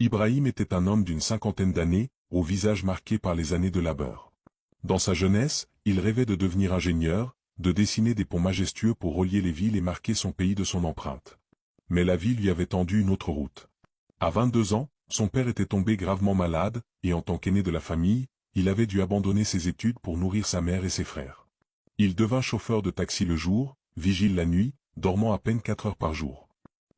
Ibrahim était un homme d'une cinquantaine d'années, au visage marqué par les années de labeur. Dans sa jeunesse, il rêvait de devenir ingénieur, de dessiner des ponts majestueux pour relier les villes et marquer son pays de son empreinte. Mais la vie lui avait tendu une autre route. À 22 ans, son père était tombé gravement malade, et en tant qu'aîné de la famille, il avait dû abandonner ses études pour nourrir sa mère et ses frères. Il devint chauffeur de taxi le jour, vigile la nuit, dormant à peine 4 heures par jour.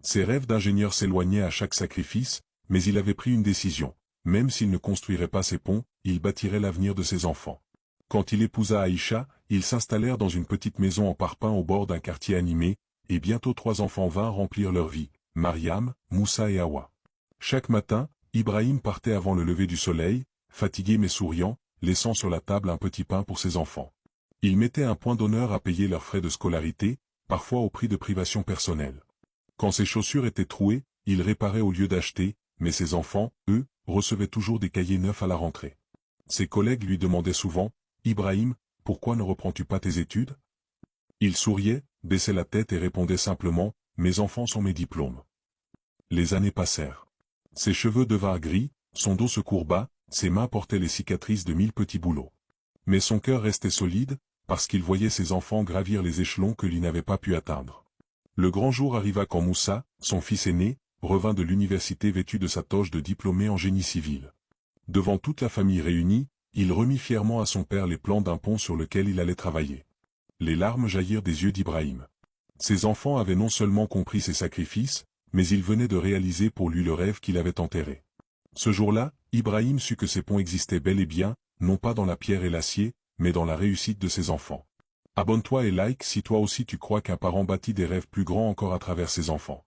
Ses rêves d'ingénieur s'éloignaient à chaque sacrifice, mais il avait pris une décision. Même s'il ne construirait pas ses ponts, il bâtirait l'avenir de ses enfants. Quand il épousa Aïcha, ils s'installèrent dans une petite maison en parpaing au bord d'un quartier animé, et bientôt 3 enfants vinrent remplir leur vie, Mariam, Moussa et Hawa. Chaque matin, Ibrahim partait avant le lever du soleil, fatigué mais souriant, laissant sur la table un petit pain pour ses enfants. Il mettait un point d'honneur à payer leurs frais de scolarité, parfois au prix de privations personnelles. Quand ses chaussures étaient trouées, il réparait au lieu d'acheter, mais ses enfants, eux, recevaient toujours des cahiers neufs à la rentrée. Ses collègues lui demandaient souvent, « Ibrahim, pourquoi ne reprends-tu pas tes études ?» Il souriait, baissait la tête et répondait simplement, « Mes enfants sont mes diplômes. » Les années passèrent. Ses cheveux devinrent gris, son dos se courba, ses mains portaient les cicatrices de 1000 petits boulots. Mais son cœur restait solide, parce qu'il voyait ses enfants gravir les échelons que lui n'avait pas pu atteindre. Le grand jour arriva quand Moussa, son fils aîné, revint de l'université vêtu de sa toge de diplômé en génie civil. Devant toute la famille réunie, il remit fièrement à son père les plans d'un pont sur lequel il allait travailler. Les larmes jaillirent des yeux d'Ibrahim. Ses enfants avaient non seulement compris ses sacrifices, mais ils venaient de réaliser pour lui le rêve qu'il avait enterré. Ce jour-là, Ibrahim sut que ces ponts existaient bel et bien, non pas dans la pierre et l'acier, mais dans la réussite de ses enfants. Abonne-toi et like si toi aussi tu crois qu'un parent bâtit des rêves plus grands encore à travers ses enfants.